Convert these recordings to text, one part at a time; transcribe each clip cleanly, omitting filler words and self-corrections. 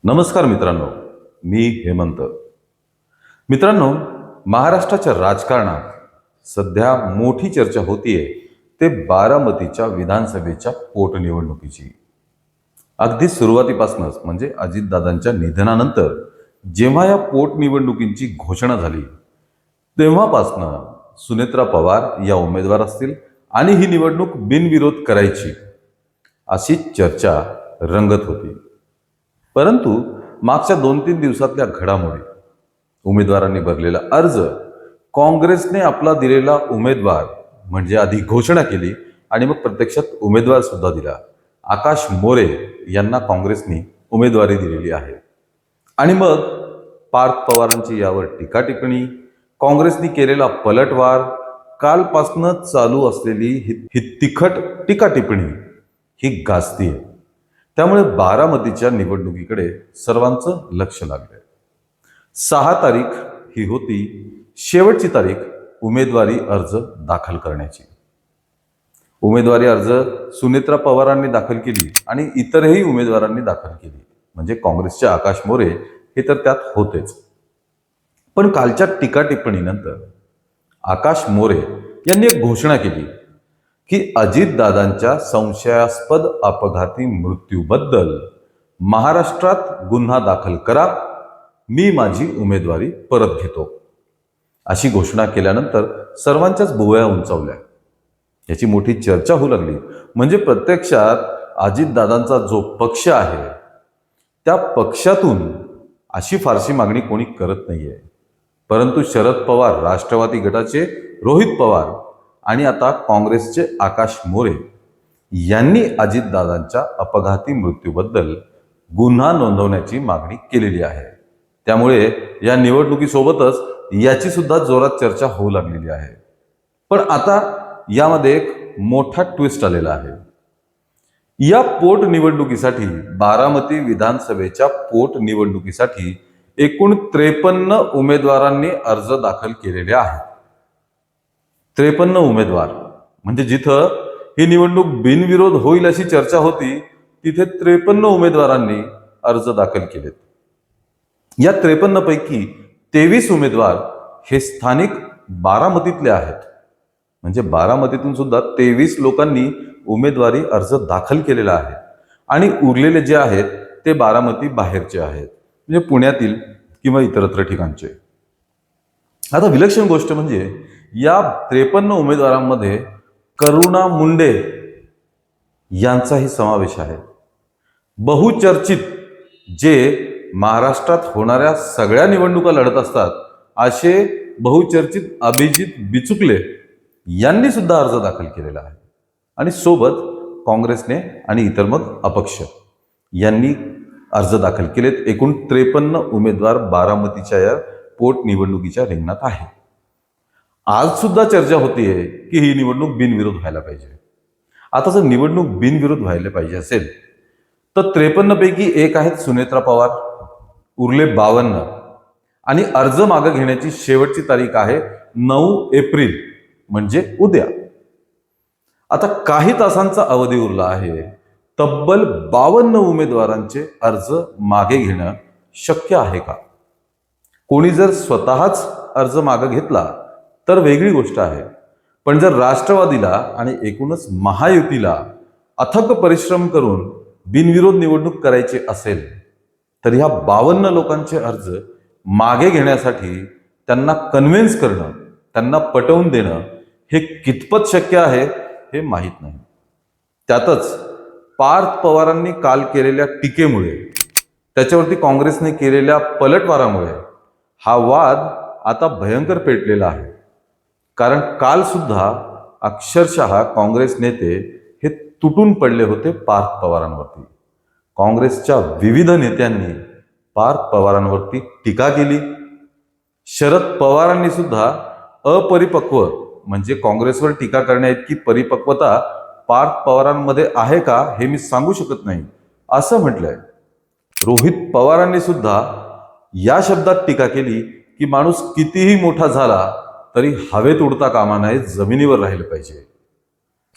नमस्कार मित्रांनो, मी हेमंत. मित्रांनो, महाराष्ट्राच्या राजकारणात सध्या मोठी चर्चा होतीये ते बारामतीच्या विधानसभेच्या पोटनिवडणुकीची. अगदी सुरुवातीपासूनच म्हणजे अजितदादांच्या निधनानंतर जेव्हा या पोटनिवडणुकींची घोषणा झाली तेव्हापासनं सुनेत्रा पवार या उमेदवार असतील आणि ही निवडणूक बिनविरोध करायची अशी चर्चा रंगत होती. परंतु मागच्या 2-3 दिवसातल्या घडामोडी, उमेदवारांनी भरलेला अर्ज, काँग्रेसने आपला दिलेला उमेदवार म्हणजे आधी घोषणा केली आणि मग प्रत्यक्षात उमेदवार सुद्धा दिला. आकाश मोरे यांना काँग्रेसने उमेदवारी दिलेली आहे. आणि मग पार्थ पवारांची यावर टीका टिप्पणी, काँग्रेसने केलेला पलटवार, कालपासून चालू असलेली ही तिखट टीका टिप्पणी ही गाजतीये. त्यामुळे बारामतीच्या निवडणुकीकडे सर्वांचं लक्ष लागलंय. 6 तारीख ही होती शेवटची तारीख उमेदवारी अर्ज दाखल करण्याची. उमेदवारी अर्ज सुनेत्रा पवारांनी दाखल केली आणि इतरही उमेदवारांनी दाखल केली, म्हणजे काँग्रेसचे आकाश मोरे हे तर त्यात होतेच. पण कालच्या टीका टिप्पणीनंतर आकाश मोरे यांनी एक घोषणा केली की अजितदादांच्या संशयास्पद अपघाती मृत्यूबद्दल महाराष्ट्रात गुन्हा दाखल करा, मी माझी उमेदवारी परत घेतो. अशी घोषणा केल्यानंतर सर्वांच्याच भुवया उंचावल्या. याची मोठी चर्चा होऊ लागली. म्हणजे प्रत्यक्षात अजितदादांचा जो पक्ष आहे त्या पक्षातून अशी फारशी मागणी कोणी करत नाहीये. परंतु शरद पवार राष्ट्रवादी गटाचे रोहित पवार आणि आता काँग्रेसचे आकाश मोरे यांनी अजितदादांच्या अपघाती मृत्यूबद्दल गुन्हा नोंदवण्याची मागणी केलेली आहे. त्यामुळे या निवडणुकीसोबतच याची सुद्धा जोरात चर्चा होऊ लागलेली आहे. पण आता यामध्ये एक मोठा ट्विस्ट आलेला आहे. या पोटनिवडणुकीसाठी, बारामती विधानसभेच्या पोटनिवडणुकीसाठी एकूण 53 उमेदवारांनी अर्ज दाखल केलेले आहेत. 53 उमेदवार म्हणजे जिथं ही निवडणूक बिनविरोध होईल अशी चर्चा होती तिथे 53 उमेदवारांनी अर्ज दाखल केलेत. या 53 पैकी 23 उमेदवार हे स्थानिक बारामतीतले आहेत. म्हणजे बारामतीतून सुद्धा 23 लोकांनी उमेदवारी अर्ज दाखल केलेला आहे आणि उरलेले जे आहेत ते बारामती बाहेरचे आहेत, म्हणजे पुण्यातील किंवा इतरत्र ठिकाणचे. आता विलक्षण गोष्ट म्हणजे या 53 उमेदवारांमध्ये करुणा मुंडे यांचाही समावेश आहे. बहुचर्चित, जे महाराष्ट्रात होणाऱ्या सगळ्या निवडणुका लढत असतात असे बहुचर्चित अभिजित बिचुकले यांनी सुद्धा अर्ज दाखल केलेला आहे. आणि सोबत काँग्रेसने आणि इतर मग अपक्ष यांनी अर्ज दाखल केलेत. एकूण 53 उमेदवार बारामतीच्या या पोटनिवडणुकीच्या रिंगणात आहे. आज सुद्धा चर्चा होतीये की ही निवडणूक बिनविरोध व्हायला पाहिजे. आता जर निवडणूक बिनविरोध व्हायला पाहिजे असेल तर 53 पैकी एक आहेत सुनेत्रा पवार, उरले 52 आणि अर्ज मागे घेण्याची शेवटची तारीख आहे 9 एप्रिल म्हणजे उद्या. आता काही तासांचा अवधी उरला आहे. तब्बल 52 उमेदवारांचे अर्ज मागे घेणं शक्य आहे का? कोणी जर स्वतःच अर्ज मागे घेतला तर वेगळी गोष्ट आहे. पण जर राष्ट्रवादीला आणि एकूणच महायुतीला अथक परिश्रम करून बिनविरोध निवडणूक करायची असेल तर ह्या 52 लोकांचे अर्ज मागे घेण्यासाठी त्यांना कन्व्हिन्स करणं, त्यांना पटवून देणं हे कितपत शक्य आहे हे माहीत नाही. त्यातच पार्थ पवारांनी काल केलेल्या टीकेमुळे, त्याच्यावरती काँग्रेसने केलेल्या पलटवारामुळे हा वाद आता भयंकर पेटलेला आहे. कारण काल सुद्धा अक्षरशः काँग्रेस नेते हे तुटून पडले होते पार्थ पवारांवरती. काँग्रेसच्या विविध नेत्यांनी पार्थ पवारांवरती टीका केली. शरद पवारांनी सुद्धा अपरिपक्व, म्हणजे काँग्रेसवर टीका करण्याइतकी परिपक्वता पार्थ पवारांमध्ये आहे का हे मी सांगू शकत नाही असं म्हटलंय. रोहित पवारांनी सुद्धा या शब्दात टीका केली की माणूस कितीही मोठा झाला तरी हवेत उडता कामा नये, जमिनीवर राहिलं पाहिजे.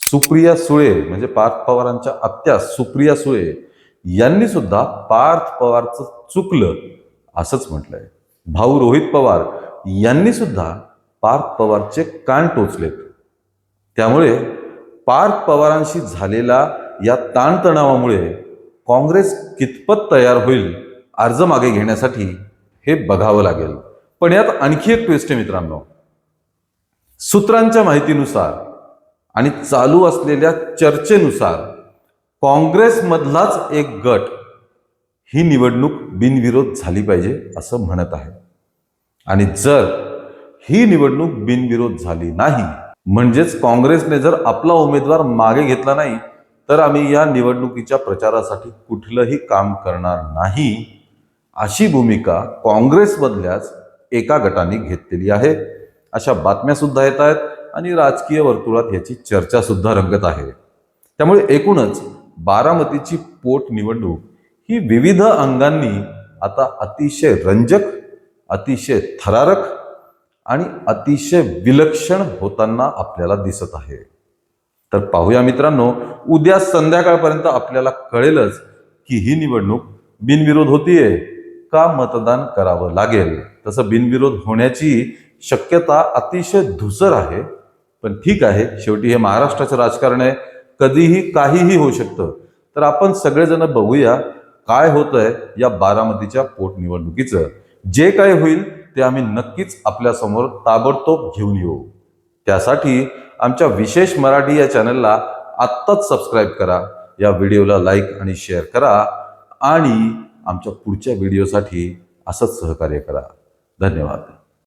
सुप्रिया सुळे म्हणजे पार्थ पवारांच्या आत्या सुप्रिया सुळे यांनी सुद्धा पार्थ पवारचं चुकलं असंच म्हटलंय. भाऊ रोहित पवार यांनी सुद्धा पार्थ पवारचे कान टोचलेत. त्यामुळे पार्थ पवारांशी झालेल्या या ताणतणावामुळे काँग्रेस कितपत तयार होईल अर्ज मागे घेण्यासाठी हे बघावं लागेल. पण यात आणखी एक ट्विस्ट आहे मित्रांनो. सूत्रांच्या माहितीनुसार आणि चालू असलेल्या चर्चेनुसार काँग्रेसमधलाच एक गट ही निवडणूक बिनविरोध झाली पाहिजे असं म्हणत आहे. आणि जर ही निवडणूक बिनविरोध झाली नाही, म्हणजेच काँग्रेसने जर आपला उमेदवार मागे घेतला नाही, तर आम्ही या निवडणुकीच्या प्रचारासाठी कुठलंही काम करणार नाही, अशी भूमिका काँग्रेसमधल्याच एका गटाने घेतलेली आहे. अशा बातम्या सुद्धा येत आहेत आणि राजकीय वर्तुळात याची चर्चा सुद्धा रंगत आहे. त्यामुळे एकूणच बारामतीची पोट निवडणूक ही विविध अंगांनी आता अतिशय रंजक, अतिशय थरारक आणि अतिशय विलक्षण होताना आपल्याला दिसत आहे. तर पाहूया मित्रांनो, उद्या संध्याकाळपर्यंत आपल्याला कळेलच की ही निवडणूक बिनविरोध होतीये का मतदान करावं लागेल. तसं बिनविरोध होण्याची शक्यता अतिशय धुसर आहे. पण ठीक आहे, शेवटी हे महाराष्ट्राचं राजकारण आहे, कधीही काहीही होऊ शकतं. तर आपण सगळेजण बघूया काय होतंय या बारामतीच्या पोटनिवडणुकीचं. जे काय होईल ते आम्ही नक्कीच आपल्या समोर ताबडतोब घेऊन येऊ. त्यासाठी आमच्या विशेष मराठी या चॅनलला आत्ताच सबस्क्राईब करा, या व्हिडिओला लाईक आणि शेअर करा आणि आमच्या पुढच्या व्हिडिओसाठी असंच सहकार्य करा. धन्यवाद.